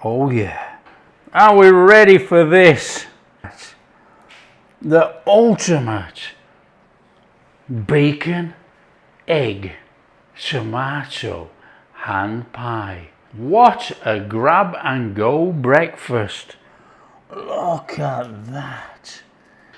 Oh yeah. Are we ready for this? The ultimate bacon, egg, tomato, hand pie. What a grab and go breakfast. Look at that.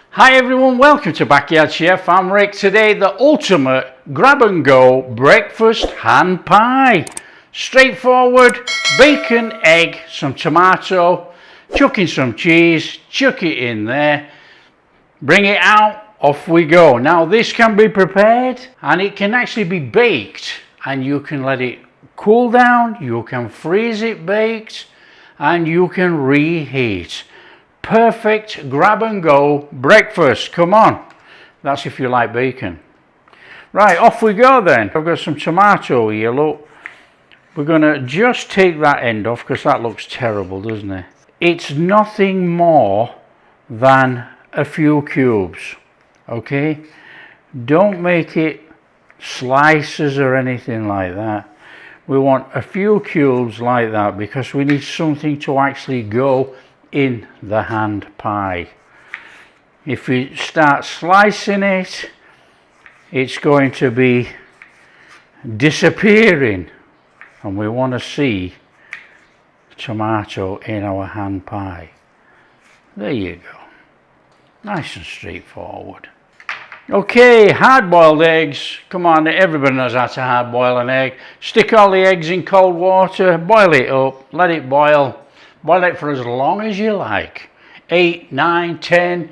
Hi everyone, welcome to Backyard Chef. I'm Rick. Today the ultimate grab and go breakfast hand pie. Straightforward, bacon, egg, some tomato, chuck in some cheese, chuck it in there, bring it out, off we go. Now this can be prepared and it can actually be baked, and you can let it cool down, you can freeze it baked, and you can reheat. Perfect grab and go breakfast. Come on, that's if you like bacon. Right, off we go then. I've got some tomato here, look. We're going to just take that end off because that looks terrible, doesn't it? It's nothing more than a few cubes, okay? Don't make it slices or anything like that. We want a few cubes like that because we need something to actually go in the hand pie. If we start slicing it, it's going to be disappearing, and we want to see tomato in our hand pie. There you go. Nice and straightforward. Okay, hard-boiled eggs. Come on, everybody knows how to hard-boil an egg. Stick all the eggs in cold water, boil it up, let it boil. Boil it for as long as you like. 8, 9, 10,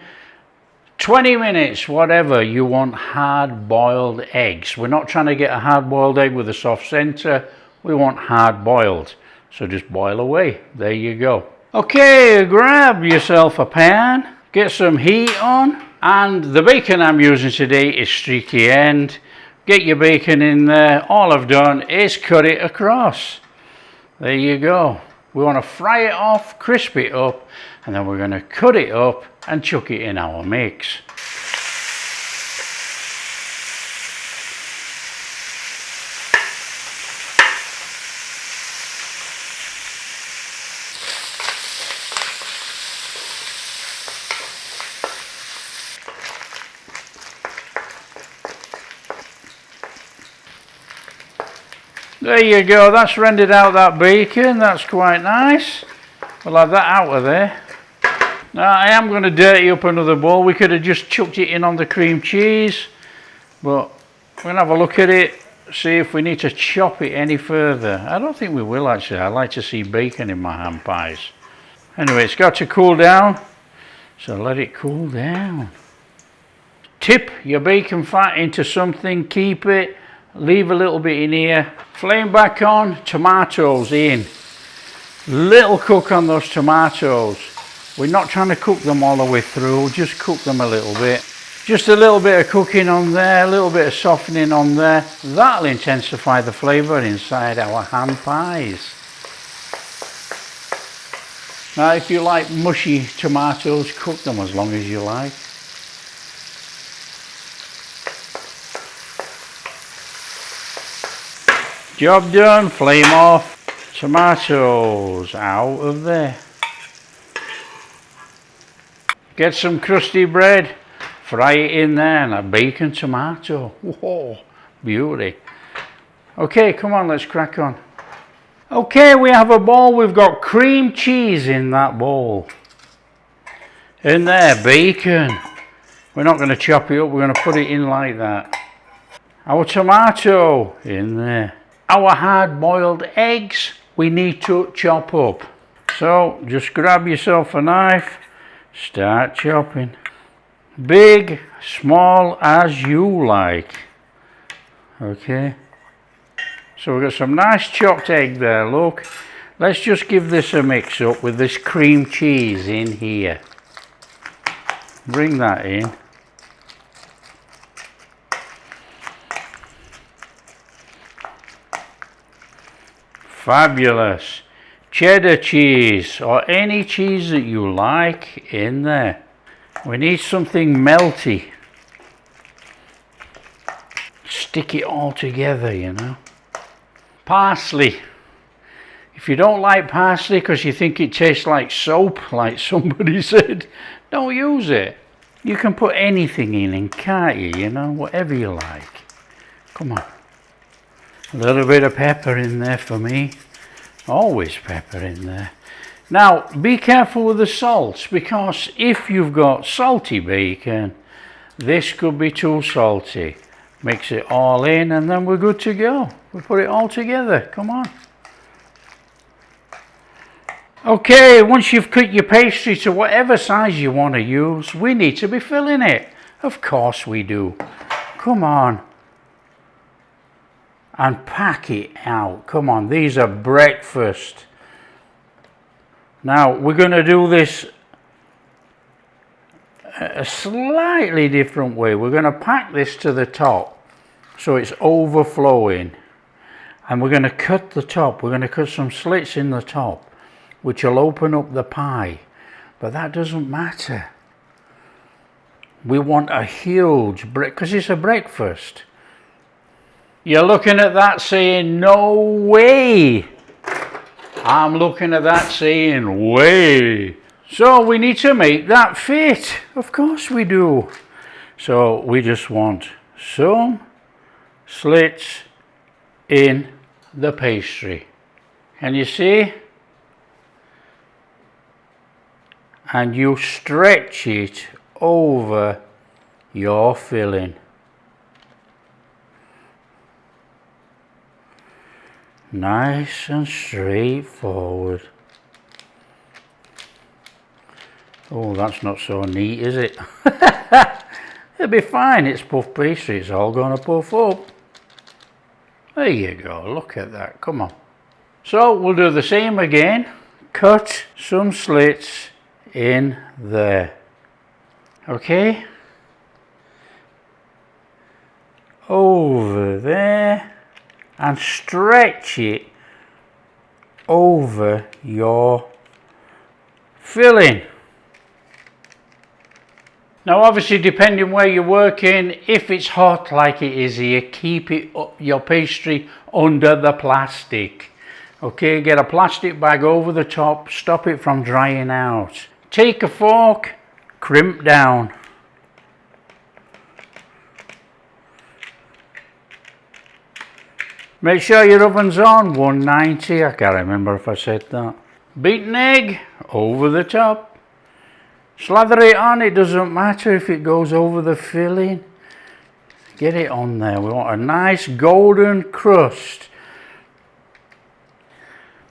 20 minutes, whatever. You want hard-boiled eggs. We're not trying to get a hard-boiled egg with a soft center. We want hard-boiled. So just boil away. There you go. Okay, grab yourself a pan. Get some heat on. And the bacon I'm using today is streaky end. Get your bacon in there. All I've done is cut it across. There you go. We want to fry it off, crisp it up, and then we're going to cut it up and chuck it in our mix. There you go, that's rendered out that bacon, that's quite nice. We'll have that out of there. Now I am going to dirty up another bowl. We could have just chucked it in on the cream cheese, but we're going to have a look at it, see if we need to chop it any further. I don't think we will actually. I like to see bacon in my hand pies. Anyway, it's got to cool down, so let it cool down. Tip your bacon fat into something, keep it. Leave a little bit in here. Flame back on, tomatoes in. Little cook on those tomatoes. We're not trying to cook them all the way through, just cook them a little bit. Just a little bit of cooking on there, a little bit of softening on there. That'll intensify the flavour inside our hand pies. Now if you like mushy tomatoes, cook them as long as you like. Job done, flame off, tomatoes out of there. Get some crusty bread, fry it in there, and a bacon tomato. Whoa, beauty. Okay, come on, let's crack on. Okay, we have a bowl, we've got cream cheese in that bowl. In there, bacon. We're not going to chop it up, we're going to put it in like that. Our tomato in there. Our hard-boiled eggs we need to chop up. So just grab yourself a knife, start chopping. Big, small, as you like. Okay. So we've got some nice chopped egg there, look. Let's just give this a mix up with this cream cheese in here. Bring that in. Fabulous. Cheddar cheese or any cheese that you like in there. We need something melty. Stick it all together, you know. Parsley. If you don't like parsley because you think it tastes like soap, like somebody said, don't use it. You can put anything in, can't you? You know, whatever you like. Come on. A little bit of pepper in there for me. Always pepper in there. Now, be careful with the salt, because if you've got salty bacon, this could be too salty. Mix it all in and then we're good to go. We put it all together. Come on. Okay, once you've cut your pastry to whatever size you want to use, we need to be filling it. Of course we do. Come on. And pack it out. Come on, these are breakfast. Now, we're going to do this a slightly different way. We're going to pack this to the top so it's overflowing. And we're going to cut the top. We're going to cut some slits in the top, which will open up the pie. But that doesn't matter. We want a huge because it's a breakfast. You're looking at that saying, no way. I'm looking at that saying, way. So we need to make that fit. Of course we do. So we just want some slits in the pastry. Can you see? And you stretch it over your filling. Nice and straightforward. Oh, that's not so neat, is it? It'll be fine, it's puff pastry, it's all going to puff up. There you go, look at that, come on. So we'll do the same again. Cut some slits in there. Okay? Over there. And stretch it over your filling. Now obviously, depending where you're working, if it's hot like it is here, keep it up, your pastry under the plastic. Okay, get a plastic bag over the top, stop it from drying out. Take a fork, crimp down. Make sure your oven's on 190, I can't remember if I said that. Beaten egg over the top. Slather it on, it doesn't matter if it goes over the filling. Get it on there, we want a nice golden crust.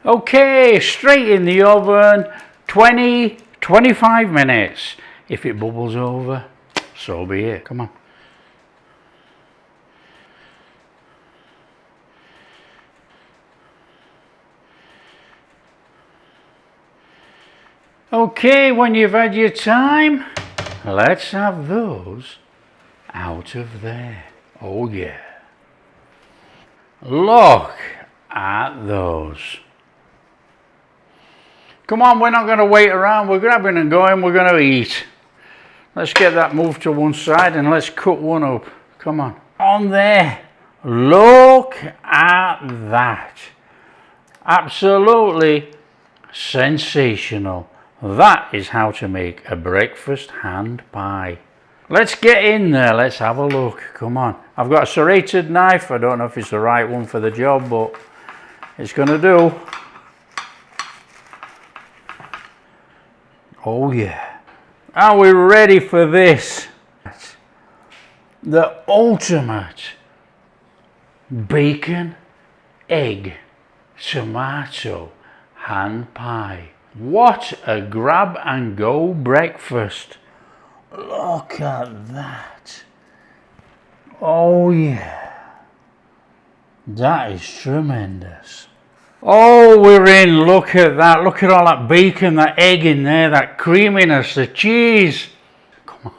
Okay, straight in the oven, 20-25 minutes. If it bubbles over, so be it, come on. Okay, when you've had your time, let's have those out of there. Oh yeah. Look at those. Come on, we're not going to wait around. We're grabbing and going. We're going to eat. Let's get that moved to one side and let's cut one up. Come on. On there. Look at that. Absolutely sensational. That is how to make a breakfast hand pie. Let's get in there, let's have a look. Come on. I've got a serrated knife. I don't know if it's the right one for the job, but it's going to do. Oh yeah. Are we ready for this? The ultimate bacon, egg, tomato, hand pie. What a grab and go breakfast. Look at that. Oh yeah. That is tremendous. Oh, we're in. Look at that. Look at all that bacon, that egg in there, that creaminess, the cheese. Come on.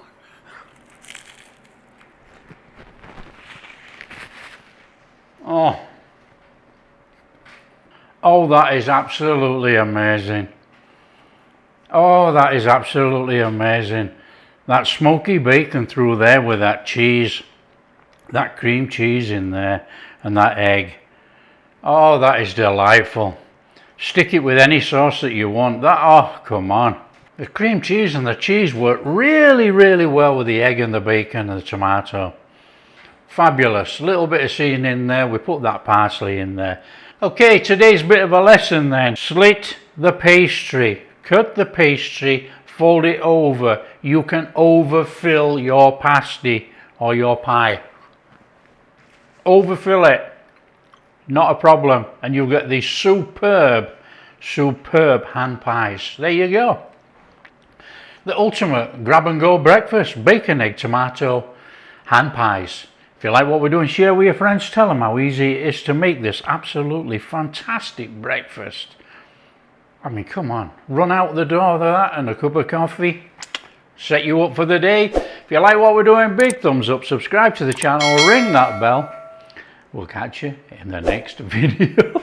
Oh. Oh, that is absolutely amazing. Oh, that is absolutely amazing. That smoky bacon through there with that cheese, that cream cheese in there, and that egg. Oh, that is delightful. Stick it with any sauce that you want. That, oh, come on. The cream cheese and the cheese work really, really well with the egg and the bacon and the tomato. Fabulous. Little bit of seasoning there. We put that parsley in there. Okay, today's bit of a lesson then. Slit the pastry. Cut the pastry. Fold it over. You can overfill your pasty or your pie. Overfill it. Not a problem. And you'll get these superb hand pies. There you go. The ultimate grab and go breakfast. Bacon, egg, tomato, hand pies. If you like what we're doing, share with your friends. Tell them how easy it is to make this absolutely fantastic breakfast. I mean, come on. Run out the door with that and a cup of coffee. Set you up for the day. If you like what we're doing, big thumbs up. Subscribe to the channel. Ring that bell. We'll catch you in the next video.